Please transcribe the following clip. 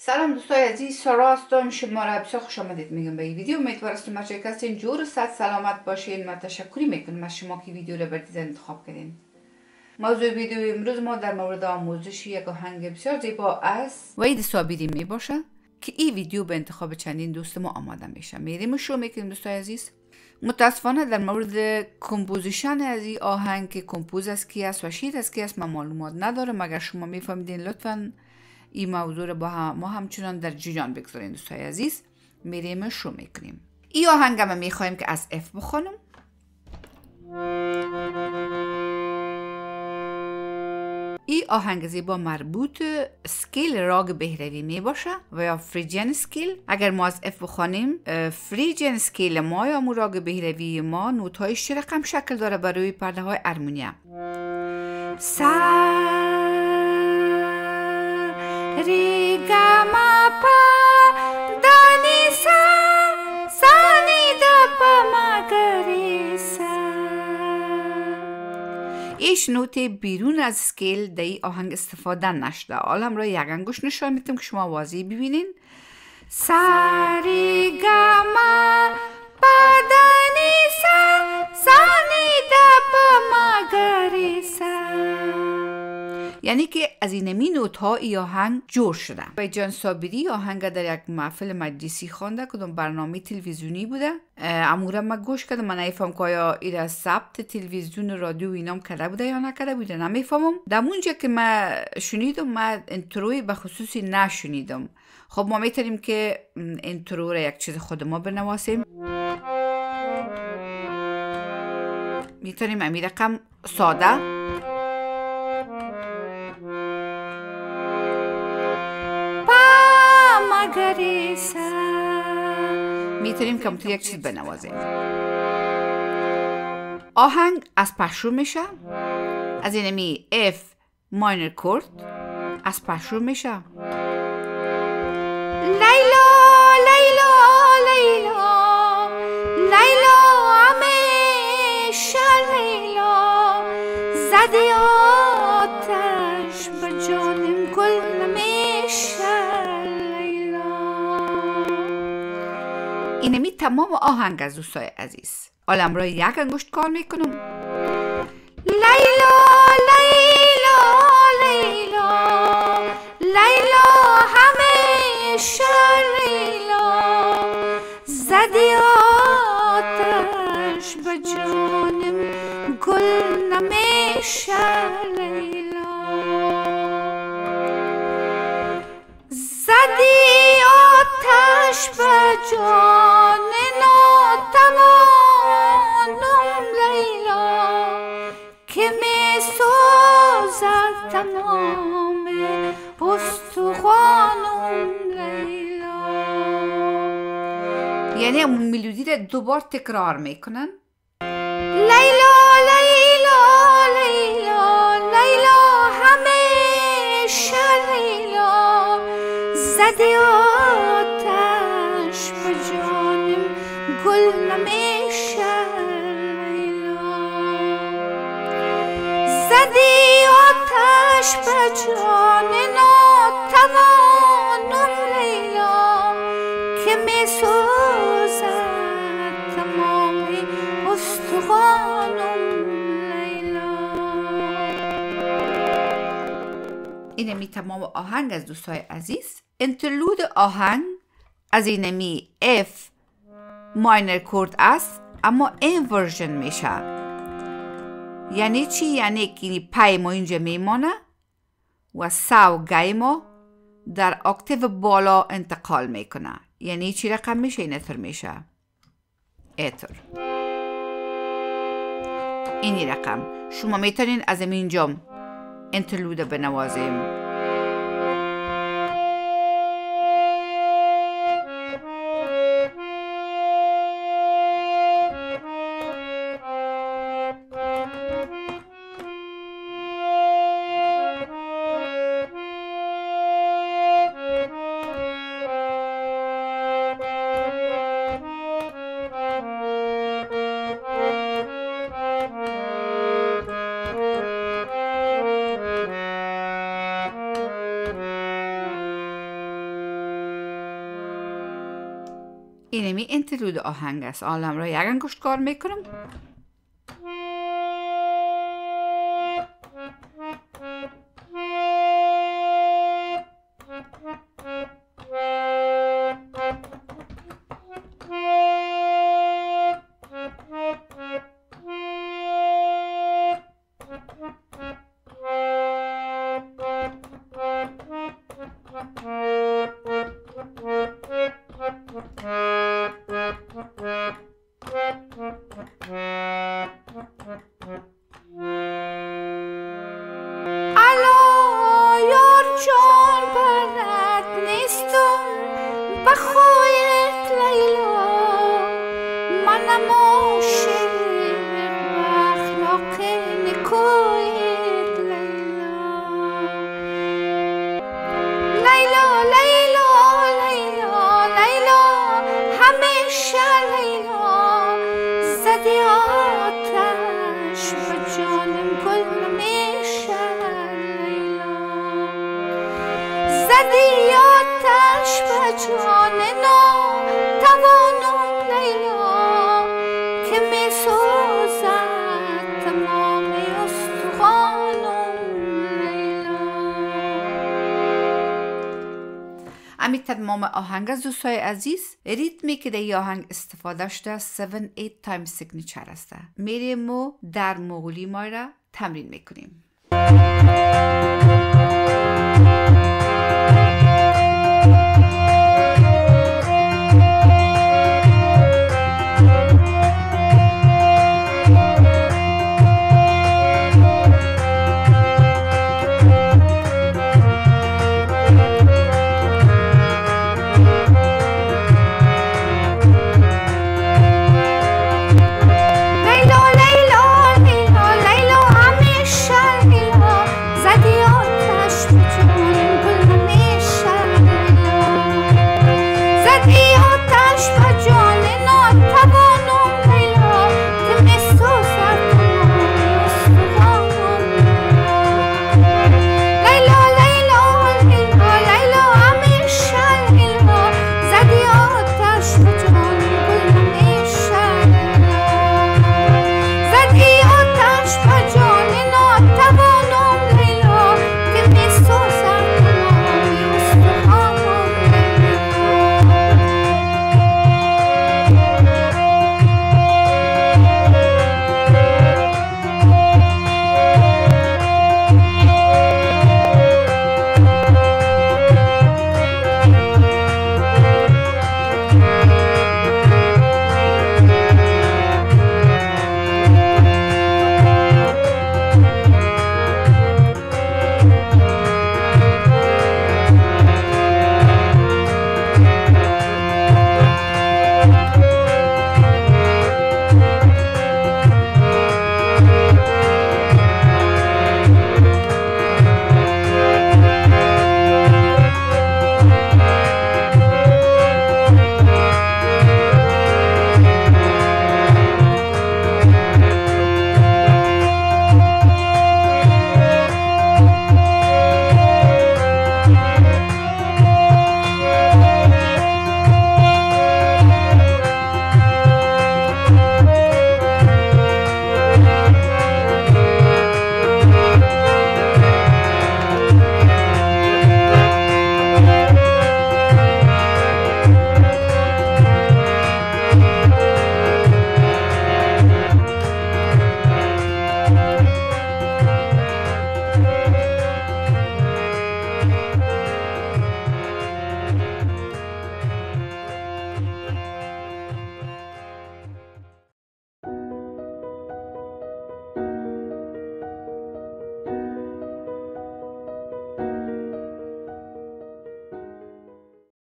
سلام دوستای عزیز، سارا هستم. شما را بسیار خوش آمدید میگم به این ویدیو. امیدوارم بچه هستین جور و صحت سلامت باشین. من تشکری میکنم از شما که ویدیو را بردید انتخاب کردین. موضوع ویدیو امروز ما در مورد آموزش یک آهنگ بسیار زیبا است وحید صابری می باشه که این ویدیو به انتخاب چندین دوست ما آماده میشه. میریم شروع میکنیم دوستای عزیز. متاسفانه در مورد کمپوزیشن از این آهنگ که کمپوز از کی است و شیر از کی است من معلومات ندارم. اگر شما میفهمیدین لطفاً این موضوع رو با ما همچنان در جریان بگذارین دوستای عزیز. میریم شروع میکنیم. این آهنگ ما میخوایم که از اف بخونم. این آهنگ زیبا مربوط سکیل راگ بهروی می باشه و یا فریجن سکیل. اگر ما از اف بخونیم فریجن سکیل ما یا راگ بهروی ما نوت های رقم شکل داره برای پرده های ارمونیا. ری گا ما پا دا نی سا نی دا پا ما گا ری سا. ایش نوت بیرون از سکیل در این آهنگ استفاده نشده. حالا هم را یک انگوش نشان میتونم که شما واضح ببینین. سا ری گا ما پا دا نی سا نی دا پا ما گا ری سا. یعنی که از این نوت ها ای آهنگ جور شده. وحید جان صابری آهنگ در یک محفل مجلسی خوانده، کدوم برنامه تلویزیونی بوده. امورا ما گوش کردم، من نمیفهم که آیا ایرا ثبت تلویزیون رادیو اینام کرده بوده یا نکرده بوده، نمیفهمم. در اونجا که ما شنیدم من انتروی به خصوصی نشنیدم. خب ما میتونیم که انترو را یک چیز خود ما بنواسیم. میتونیم امی رقم ساده میتونیم کمتر یک چیز بنوازیم. آهنگ از پشور میشه، از اینمی F ماینر کورد از پشور میشه. لیلا لیلا لیلا لیلا همیشه لیلا زدی آتش به جانم گل نمیشه. اینمی تمام آهنگ از دوستای عزیز. حالا را یک انگشت کار میکنم. لیلا لیلا لیلا لیلا همیشه لیلا زدی آتش به جانم گل نمیشه لیلا. زدی آتش به جان ناتوانم لیلا که می سوزد تمام استخوانم لیلا. یعنی اون ملودی رو دوبار تکرار میکنن. لیلا لیلا لیلا لیلا همیشه لیلا زدی آتش به جانم گل نمیشه لیلا. زدی آتش به جان ناتوانم لیلا که می سوزد تمام استخوانم لیلا. اینمی تمام آهنگ از دوستای عزیز. انترلود آهنگ از اینمی F ماینر کورد است، اما این ورژن میشه. یعنی چی؟ یعنی که پای ما اینجا میمانه و سا و گای ما در اکتیو بالا انتقال میکنه. یعنی چی رقم میشه؟ این اتر میشه. اتر اینی رقم. شما میتونین از اینجا انترلود بنوازیم. امی انترلود آهنگ است. عالم را یک انگشت کار میکنم. امی تمام آهنگ از دوستای عزیز ریتمی که در این آهنگ استفاده شده 7-8 تایم سیگنیچر است. میریم و در مغولی ما را تمرین میکنیم.